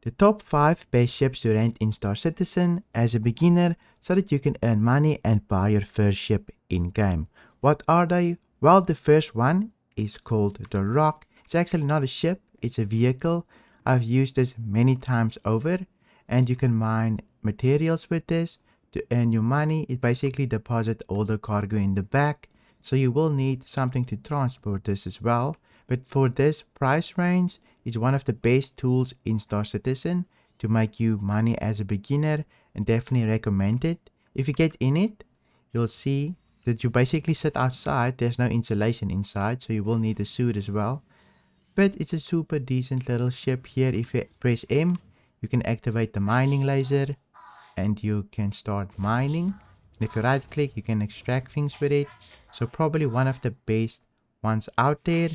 The top 5 best ships to rent in Star Citizen as a beginner so that you can earn money and buy your first ship in-game. What are they? Well, the first one is called the Rock. It's actually not a ship, it's a vehicle. I've used this many times over, and you can mine materials with this to earn your money. It basically deposits all the cargo in the back, so you will need something to transport this as well. But for this price range, it's one of the best tools in Star Citizen to make you money as a beginner, and definitely recommend it. If you get in it, you'll see that you basically sit outside. There's no insulation inside, so you will need a suit as well. But it's a super decent little ship here. If you press M, you can activate the mining laser and you can start mining. And if you right click, you can extract things with it. So probably one of the best ones out there.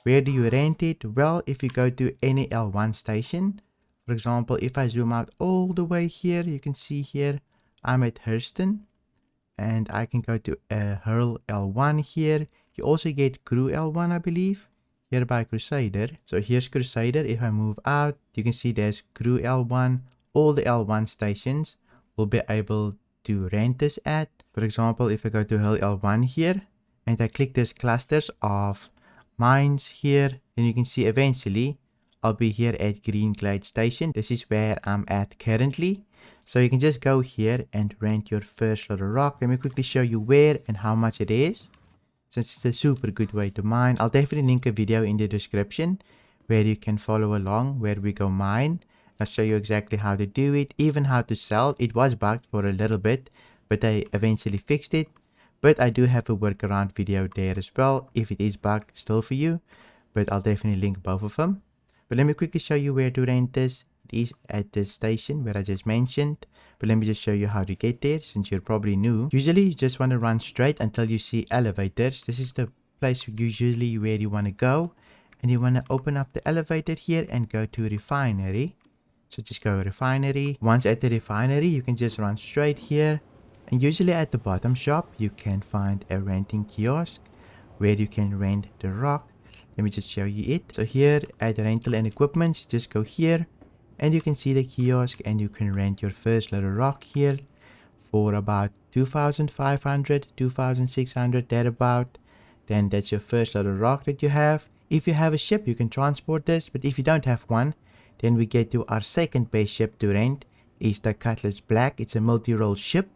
Where do you rent it? Well, if you go to any L1 station, for example, if I zoom out all the way here, you can see here I'm at Hurston, and I can go to Hurl L1 here. You also get Crew L1, I believe, here by Crusader. So here's Crusader. If I move out, you can see there's Crew L1. All the L1 stations will be able to rent this at. For example, if I go to Hurl L1 here and I click this clusters of mines here, then you can see eventually I'll be here at Green Glade Station. This is where I'm at currently. So you can just go here and rent your first little rock. Let me quickly show you where and how much it is, since it's a super good way to mine. I'll definitely link a video in the description where you can follow along where we go mine. I'll show you exactly how to do it, even how to sell. It was bugged for a little bit, but I eventually fixed it. But I do have a workaround video there as well, if it is bugged still for you. But I'll definitely link both of them. But let me quickly show you where to rent this. It is at this station where I just mentioned. But let me just show you how to get there, since you're probably new. Usually you just want to run straight until you see elevators. This is the place usually where you want to go. And you want to open up the elevator here and go to refinery. So just go refinery. Once at the refinery, you can just run straight here. And usually at the bottom shop, you can find a renting kiosk where you can rent the rock. Let me just show you it. So here at rental and equipment, you just go here and you can see the kiosk and you can rent your first little rock here for about 2,500, 2,600 thereabout. Then that's your first little rock that you have. If you have a ship, you can transport this, but if you don't have one, then we get to our second base ship to rent. Is the Cutlass Black. It's a multi-role ship.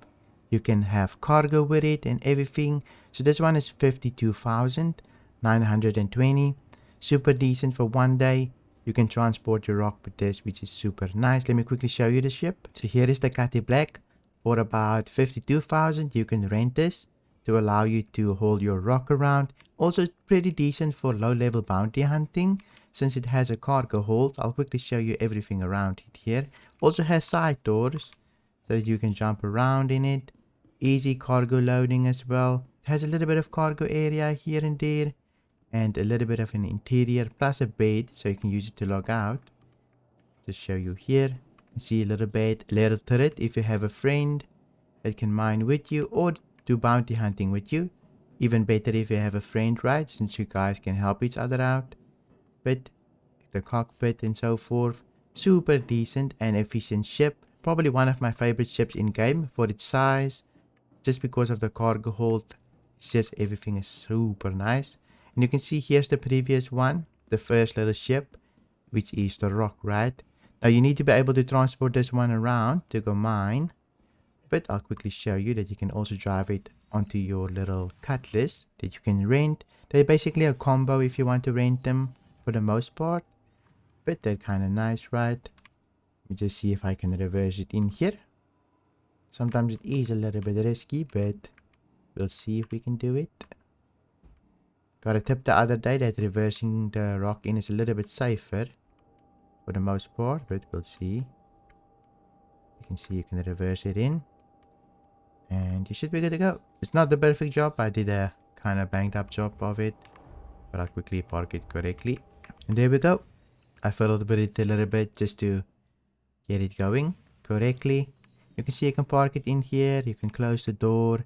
You can have cargo with it and everything. So this one is 52,920. Super decent for one day. You can transport your rock with this, which is super nice. Let me quickly show you the ship. So here is the Cutty Black. For about 52,000, you can rent this to allow you to hold your rock around. Also pretty decent for low-level bounty hunting, since it has a cargo hold. I'll quickly show you everything around it here. Also has side doors so that you can jump around in it. Easy cargo loading as well. It has a little bit of cargo area here and there, and a little bit of an interior plus a bed so you can use it to log out. Just show you here. You can see a little bed, a little turret if you have a friend that can mine with you or do bounty hunting with you. Even better if you have a friend, right? Since you guys can help each other out. But the cockpit and so forth, super decent and efficient ship. Probably one of my favorite ships in game for its size. Just because of the cargo hold, it's just everything is super nice. And you can see here's the previous one, the first little ship, which is the rock, right? Now you need to be able to transport this one around to go mine. But I'll quickly show you that you can also drive it onto your little Cutlass that you can rent. They're basically a combo if you want to rent them for the most part. But they're kind of nice, right? Let me just see if I can reverse it in here. Sometimes it is a little bit risky, but we'll see if we can do it. Got a tip the other day that reversing the rock in is a little bit safer for the most part, but we'll see. You can see you can reverse it in and you should be good to go. It's not the perfect job. I did a kind of banged up job of it, but I'll quickly park it correctly. And there we go. I fiddled with it a little bit just to get it going correctly. You can see you can park it in here, you can close the door,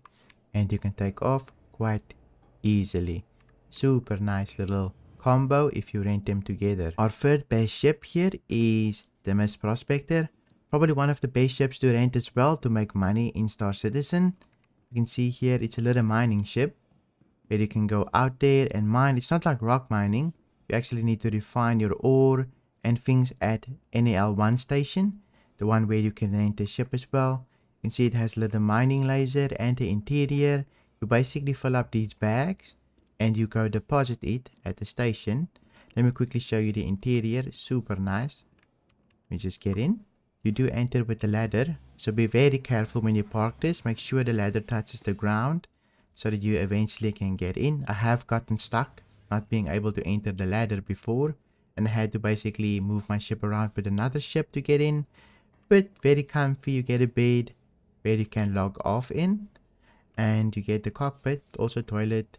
and you can take off quite easily. Super nice little combo if you rent them together. Our third best ship here is the Miss Prospector. Probably one of the best ships to rent as well to make money in Star Citizen. You can see here it's a little mining ship where you can go out there and mine. It's not like rock mining. You actually need to refine your ore and things at NL1 station, the one where you can rent the ship as well. You can see it has a little mining laser and the interior. You basically fill up these bags and you go deposit it at the station. Let me quickly show you the interior. Super nice. Let me just get in. You do enter with the ladder, so be very careful when you park this. Make sure the ladder touches the ground so that you eventually can get in. I have gotten stuck not being able to enter the ladder before, and I had to basically move my ship around with another ship to get in. But very comfy. You get a bed where you can log off in, and you get the cockpit, also toilet,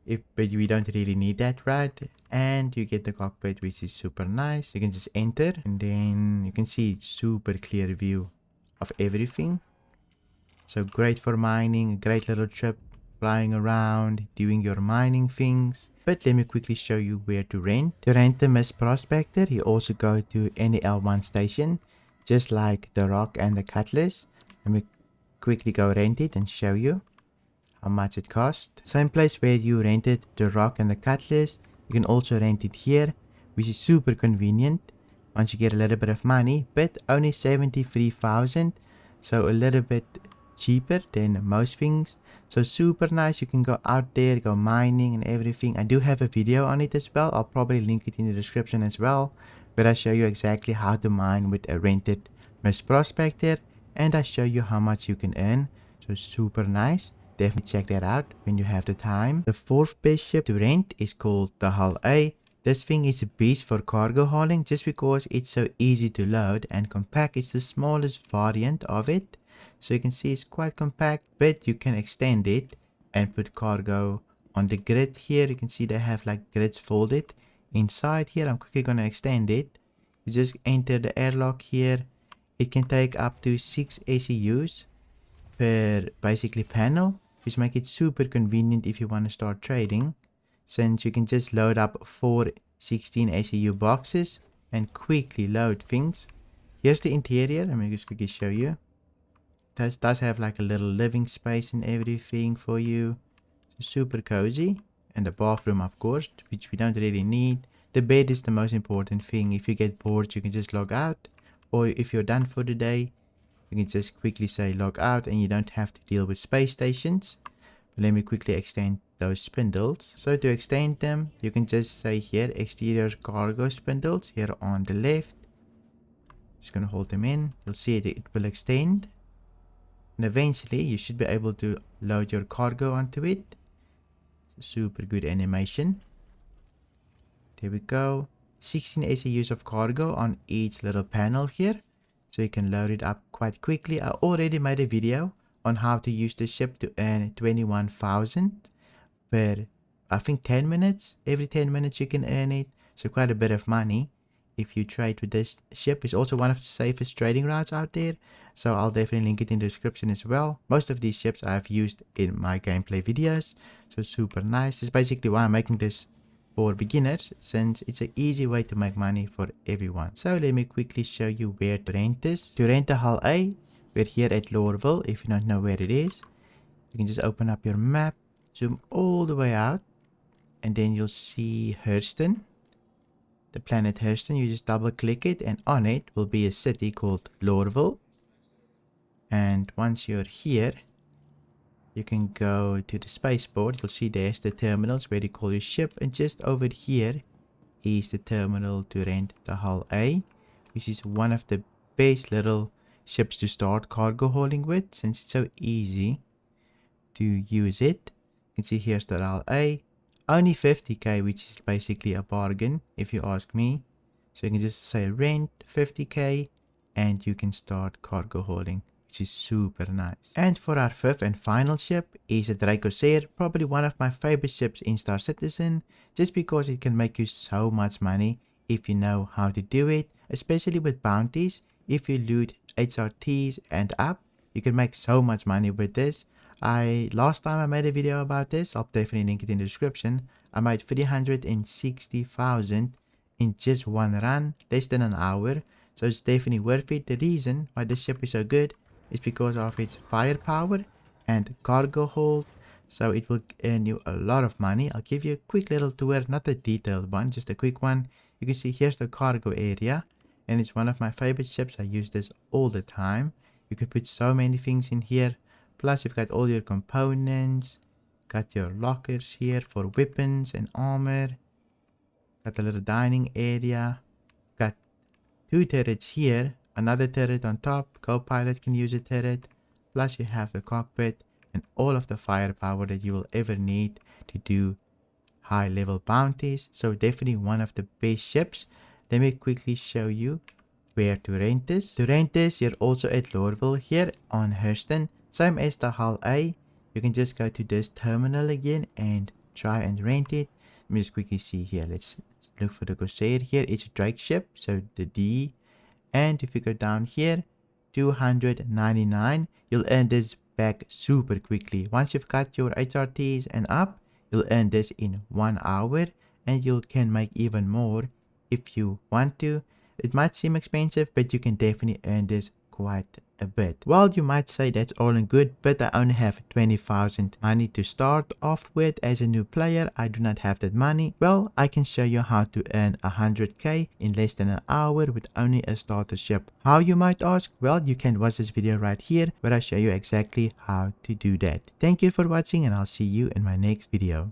but we don't really need that, right? And you get the cockpit, which is super nice. You can just enter and then you can see super clear view of everything. So great for mining, a great little trip, flying around, doing your mining things. But let me quickly show you where to rent. To rent the Miss Prospector, you also go to any L1 station, just like the Rock and the Cutlass. Let me quickly go rent it and show you how much it cost. Same place where you rented the Rock and the Cutlass, you can also rent it here, which is super convenient once you get a little bit of money, but only 73,000, so a little bit cheaper than most things. So super nice. You can go out there, go mining and everything. I do have a video on it as well. I'll probably link it in the description as well, where I show you exactly how to mine with a rented Miss Prospector, and I show you how much you can earn. So super nice. Definitely check that out when you have the time. The fourth best ship to rent is called the Hull A. This thing is a beast for cargo hauling just because it's so easy to load and compact. It's the smallest variant of it. So you can see it's quite compact, but you can extend it and put cargo on the grid here. You can see they have like grids folded inside here. I'm quickly going to extend it. You just enter the airlock here. It can take up to 6 SEUs per basically panel, which make it super convenient if you want to start trading, since you can just load up 4 16 SEU boxes and quickly load things. Here's the interior. Let me just quickly show you. It does have like a little living space and everything for you. Super cozy. And the bathroom, of course, which we don't really need. The bed is the most important thing. If you get bored, you can just log out, or if you're done for the day, you can just quickly say log out and you don't have to deal with space stations. But let me quickly extend those spindles. So to extend them, you can just say here exterior cargo spindles here on the left. Just gonna hold them in. You'll see it will extend, and eventually you should be able to load your cargo onto it. Super good animation. There we go. 16 SEUs of cargo on each little panel here, so you can load it up quite quickly. I already made a video on how to use the ship to earn 21,000 per, I think, 10 minutes. Every 10 minutes you can earn it, so quite a bit of money if you trade with this ship. It's also one of the safest trading routes out there, so I'll definitely link it in the description as well. Most of these ships I've used in my gameplay videos, so super nice. This is basically why I'm making this for beginners, since it's an easy way to make money for everyone. So let me quickly show you where to rent this. To rent the Hull A, we're here at Lorville. If you don't know where it is, you can just open up your map, zoom all the way out, and then you'll see Hurston, the planet Hurston. You just double click it, and on it will be a city called Lorville. And once you're here, you can go to the spaceport. You'll see there's the terminals where you call your ship, and just over here is the terminal to rent the Hull A, which is one of the best little ships to start cargo hauling with, since it's so easy to use it. You can see here's the Hull A, only 50k, which is basically a bargain if you ask me. So you can just say rent 50k and you can start cargo hauling, which is super nice. And for our fifth and final ship is a Dracosaur, probably one of my favorite ships in Star Citizen, just because it can make you so much money if you know how to do it, especially with bounties. If you loot HRTs and up, you can make so much money with this. Last time I made a video about this, I'll definitely link it in the description. I made 360,000 in just one run, less than an hour. So it's definitely worth it. The reason why the ship is so good is because of its firepower and cargo hold. So it will earn you a lot of money. I'll give you a quick little tour, not a detailed one, just a quick one. You can see here's the cargo area, and it's one of my favorite ships. I use this all the time. You can put so many things in here. Plus you've got all your components, got your lockers here for weapons and armor, got a little dining area, got 2 turrets here, another turret on top. Co-pilot can use a turret. Plus you have the cockpit and all of the firepower that you will ever need to do high level bounties. So definitely one of the best ships. Let me quickly show you where to rent this. To rent this, you're also at Lorville here on Hurston, same as the Hull A. You can just go to this terminal again and try and rent it. Let me just quickly see here. Let's look for the Corsair here. It's a Drake ship, so the D. And if you go down here, 299, you'll earn this back super quickly. Once you've got your HRTs and up, you'll earn this in 1 hour, and you can make even more if you want to. It might seem expensive, but you can definitely earn this quite a bit. Well, you might say that's all and good, but I only have 20,000 money to start off with. As a new player, I do not have that money. Well, I can show you how to earn 100k in less than an hour with only a starter ship. How, you might ask? Well, you can watch this video right here where I show you exactly how to do that. Thank you for watching, and I'll see you in my next video.